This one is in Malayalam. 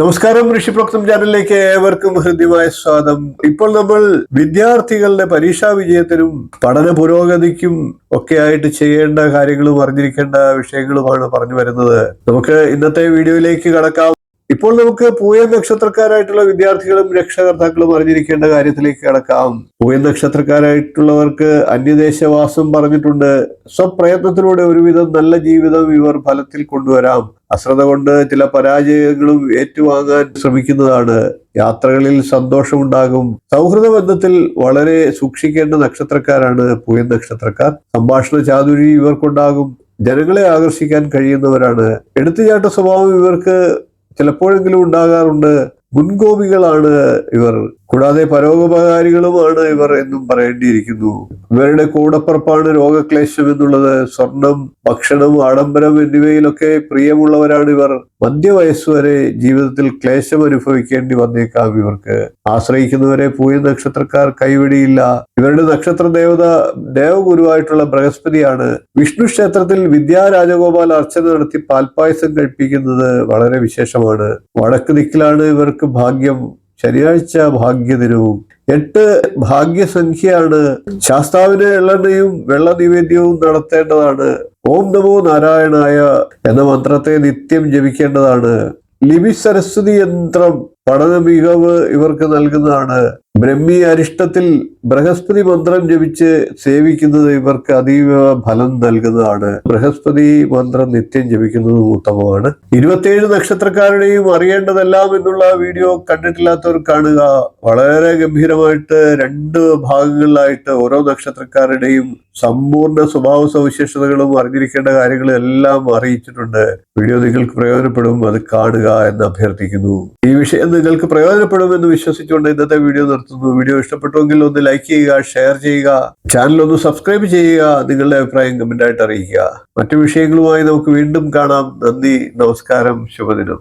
നമസ്കാരം, ഋഷിപ്രോക്തം ചാനലിലേക്ക് ഏവർക്കും ഹൃദ്യമായ സ്വാഗതം. ഇപ്പോൾ നമ്മൾ വിദ്യാർത്ഥികളുടെ പരീക്ഷാ വിജയത്തിനും പഠന പുരോഗതിക്കും ഒക്കെ ആയിട്ട് ചെയ്യേണ്ട കാര്യങ്ങളും അറിഞ്ഞിരിക്കേണ്ട വിഷയങ്ങളുമാണ് പറഞ്ഞു വരുന്നത്. നമുക്ക് ഇന്നത്തെ വീഡിയോയിലേക്ക് കടക്കാം. ഇപ്പോൾ നമുക്ക് പൂയ നക്ഷത്രക്കാരായിട്ടുള്ള വിദ്യാർത്ഥികളും രക്ഷകർത്താക്കളും അറിഞ്ഞിരിക്കേണ്ട കാര്യത്തിലേക്ക് കടക്കാം. പൂയ നക്ഷത്രക്കാരായിട്ടുള്ളവർക്ക് അന്യദേശവാസം പറഞ്ഞിട്ടുണ്ട്. സ്വപ്രയത്നത്തിലൂടെ ഒരുവിധം നല്ല ജീവിതം ഇവർ ഫലത്തിൽ കൊണ്ടുവരാം. അശ്രദ്ധ കൊണ്ട് ചില പരാജയങ്ങളും ഏറ്റുവാങ്ങാൻ ശ്രമിക്കുന്നതാണ്. യാത്രകളിൽ സന്തോഷമുണ്ടാകും. സൗഹൃദ ബന്ധത്തിൽ വളരെ സൂക്ഷിക്കേണ്ട നക്ഷത്രക്കാരാണ് പൂയ നക്ഷത്രക്കാർ. സംഭാഷണ ചാതുരി ഇവർക്കുണ്ടാകും. ജനങ്ങളെ ആകർഷിക്കാൻ കഴിയുന്നവരാണ്. എടുത്തുചാട്ട സ്വഭാവം ഇവർക്ക് ചിലപ്പോഴെങ്കിലും ഉണ്ടാകാറുണ്ട്. മുൻകോപികളാണ് ഇവർ. കൂടാതെ പരോപകാരികളുമാണ് ഇവർ എന്നും പറയേണ്ടിയിരിക്കുന്നു. ഇവരുടെ കൂടപ്പുറപ്പാണ് രോഗക്ലേശം എന്നുള്ളത്. സ്വർണം, ഭക്ഷണം, ആഡംബരം എന്നിവയിലൊക്കെ പ്രിയമുള്ളവരാണ് ഇവർ. മധ്യവയസ്സുവരെ ജീവിതത്തിൽ ക്ലേശം അനുഭവിക്കേണ്ടി വന്നേക്കാം ഇവർക്ക്. ആശ്രയിക്കുന്നവരെ പൂയ നക്ഷത്രക്കാർ കൈവിടിയില്ല. ഇവരുടെ നക്ഷത്ര ദേവത ദേവഗുരുവായിട്ടുള്ള ബൃഹസ്പതിയാണ്. വിഷ്ണു ക്ഷേത്രത്തിൽ വിദ്യാരാജഗോപാൽ അർച്ചന നടത്തി പാൽപ്പായസം കഴിപ്പിക്കുന്നത് വളരെ വിശേഷമാണ്. വടക്ക് ദിക്കിലാണ് ഇവർക്ക് ഭാഗ്യം. ശനിയാഴ്ച ഭാഗ്യദിനവും. 8 ഭാഗ്യസംഖ്യയാണ്. ശാസ്താവിന് എള്ളെണ്ണയും വെള്ള നിവേദ്യവും നടത്തേണ്ടതാണ്. ഓം നമോ നാരായണായ എന്ന മന്ത്രത്തെ നിത്യം ജപിക്കേണ്ടതാണ്. ലിപി സരസ്വതി യന്ത്രം പഠന മികവ് ഇവർക്ക് നൽകുന്നതാണ്. ബ്രഹ്മി അരിഷ്ടത്തിൽ ബൃഹസ്പതി മന്ത്രം ജപിച്ച് സേവിക്കുന്നത് ഇവർക്ക് അതീവ ഫലം നൽകുന്നതാണ്. ബൃഹസ്പതി മന്ത്രം നിത്യം ജപിക്കുന്നതും ഉത്തമമാണ്. 27 നക്ഷത്രക്കാരുടെയും അറിയേണ്ടതെല്ലാം എന്നുള്ള വീഡിയോ കണ്ടിട്ടില്ലാത്തവർ കാണുക. വളരെ ഗംഭീരമായിട്ട് 2 ഭാഗങ്ങളിലായിട്ട് ഓരോ നക്ഷത്രക്കാരുടെയും സമ്പൂർണ്ണ സ്വഭാവ സവിശേഷതകളും അറിഞ്ഞിരിക്കേണ്ട കാര്യങ്ങളും എല്ലാം അറിയിച്ചിട്ടുണ്ട്. വീഡിയോ നിങ്ങൾക്ക് പ്രയോജനപ്പെടും, അത് കാണുക എന്ന് അഭ്യർത്ഥിക്കുന്നു. ഈ വിഷയം നിങ്ങൾക്ക് പ്രയോജനപ്പെടുമെന്ന് വിശ്വസിച്ചുകൊണ്ട് ഇന്നത്തെ വീഡിയോ നിർത്തുന്നു. വീഡിയോ ഇഷ്ടപ്പെട്ടുവെങ്കിൽ ഒന്ന് ലൈക്ക് ചെയ്യുക, ഷെയർ ചെയ്യുക, ചാനൽ ഒന്ന് സബ്സ്ക്രൈബ് ചെയ്യുക, നിങ്ങളുടെ അഭിപ്രായം കമന്റായിട്ട് അറിയിക്കുക. മറ്റു വിഷയങ്ങളുമായി നമുക്ക് വീണ്ടും കാണാം. നന്ദി, നമസ്കാരം, ശുഭദിനം.